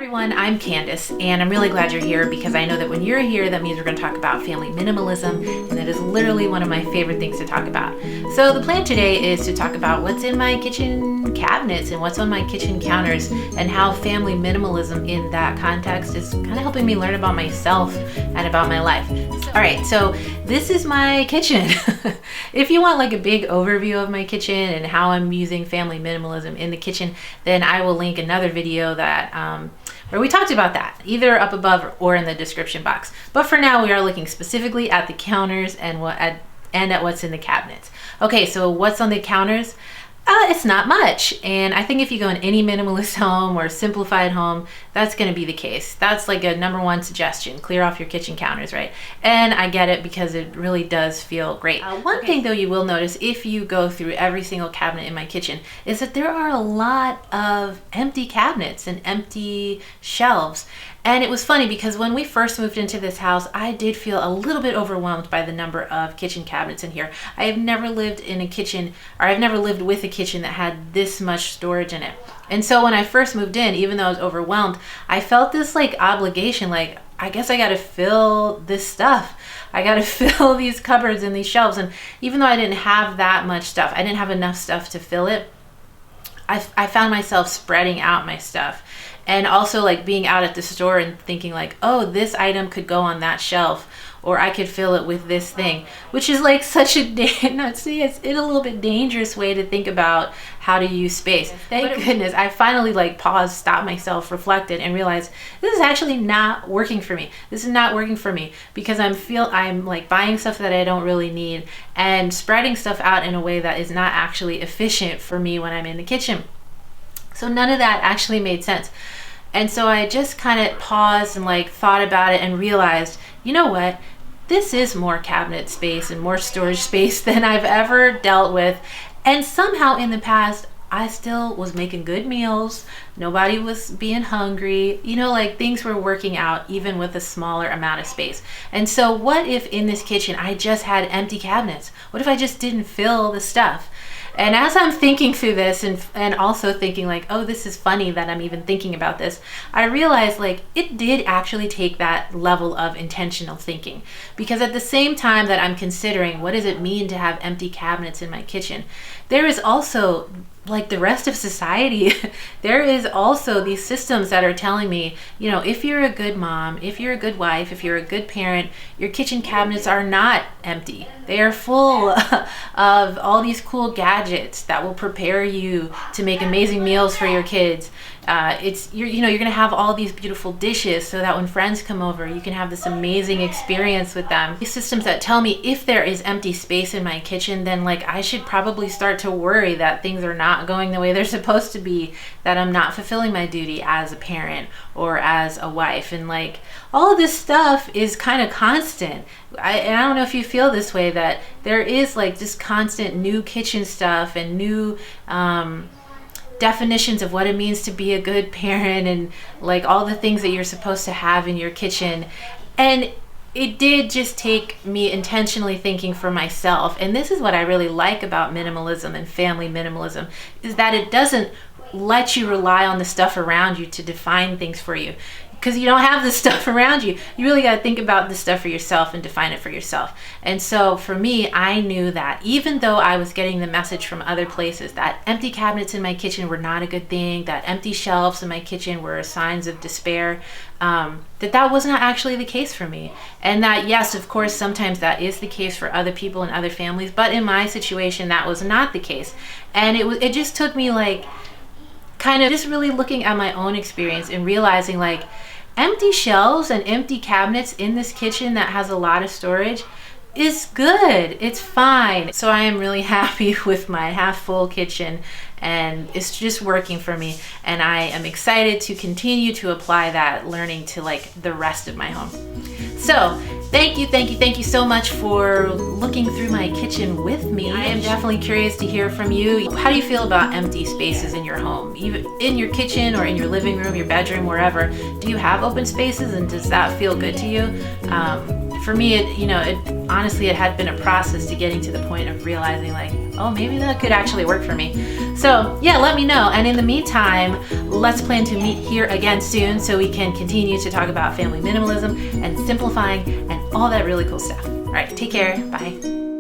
everyone, I'm Candace, and I'm really glad you're here because I know that when you're here, that means we're going to talk about family minimalism, and that is literally one of my favorite things to talk about. So the plan today is to talk about what's in my kitchen cabinets and what's on my kitchen counters, and how family minimalism in that context is kind of helping me learn about myself and about my life. All right, so this is my kitchen. If you want like a big overview of my kitchen and how I'm using family minimalism in the kitchen, then I will link another video that where we talked about that, either up above or in the description box. But for now, we are looking specifically at the counters and at what's in the cabinets. Okay, so what's on the counters? It's not much, and I think if you go in any minimalist home or simplified home, that's going to be the case. That's like a number one suggestion: clear off your kitchen counters, right? And I get it because it really does feel great. One thing though you will notice if you go through every single cabinet in my kitchen is that there are a lot of empty cabinets and empty shelves. And it was funny because when we first moved into this house, I did feel a little bit overwhelmed by the number of kitchen cabinets in here. I have never lived in a kitchen, or I've never lived with a kitchen that had this much storage in it. And so when I first moved in, even though I was overwhelmed, I felt this like obligation, like, I guess I got to fill this stuff. I got to fill these cupboards and these shelves. And even though I didn't have that much stuff, I didn't have enough stuff to fill it, I found myself spreading out my stuff. And also like being out at the store and thinking like, oh, this item could go on that shelf, or I could fill it with this thing, which is like such a it's a little bit dangerous way to think about how to use space. Thank goodness I finally like paused, stopped myself, reflected, and realized this is actually not working for me. This is not working for me because I'm like buying stuff that I don't really need and spreading stuff out in a way that is not actually efficient for me when I'm in the kitchen. So none of that actually made sense. And so I just kind of paused and like thought about it and realized, you know what? This is more cabinet space and more storage space than I've ever dealt with. And somehow in the past, I still was making good meals. Nobody was being hungry. You know, like things were working out even with a smaller amount of space. And so what if in this kitchen I just had empty cabinets? What if I just didn't fill the stuff? And as I'm thinking through this and also thinking like, oh, this is funny that I'm even thinking about this, I realized like it did actually take that level of intentional thinking. Because at the same time that I'm considering what does it mean to have empty cabinets in my kitchen, there is also, like the rest of society, there is also these systems that are telling me, you know, if you're a good mom, if you're a good wife, if you're a good parent, your kitchen cabinets are not empty. They are full of all these cool gadgets that will prepare you to make amazing meals for your kids. You're gonna have all these beautiful dishes so that when friends come over, you can have this amazing experience with them. These systems that tell me if there is empty space in my kitchen, then like I should probably start to worry that things are not going the way they're supposed to be, that I'm not fulfilling my duty as a parent or as a wife. And like all of this stuff is kind of constant. I don't know if you feel this way, that there is like this constant new kitchen stuff and new definitions of what it means to be a good parent, and like all the things that you're supposed to have in your kitchen. And it did just take me intentionally thinking for myself. And this is what I really like about minimalism and family minimalism, is that it doesn't let you rely on the stuff around you to define things for you. Because you don't have the stuff around you. You really got to think about the stuff for yourself and define it for yourself. And so for me, I knew that even though I was getting the message from other places that empty cabinets in my kitchen were not a good thing, that empty shelves in my kitchen were signs of despair, that was not actually the case for me. And that, yes, of course, sometimes that is the case for other people and other families, but in my situation, that was not the case. And it just took me like kind of just really looking at my own experience and realizing like empty shelves and empty cabinets in this kitchen that has a lot of storage is good. It's fine. So I am really happy with my half full kitchen, and it's just working for me. And I am excited to continue to apply that learning to like the rest of my home. So thank you so much for looking through my kitchen with me. I am definitely curious to hear from you. How do you feel about empty spaces in your home? Even in your kitchen or in your living room, your bedroom, wherever. Do you have open spaces, and does that feel good to you? For me, honestly, it had been a process to getting to the point of realizing like, oh, maybe that could actually work for me. So yeah, let me know. And in the meantime, let's plan to meet here again soon so we can continue to talk about family minimalism and simplifying and all that really cool stuff. All right, take care. Bye.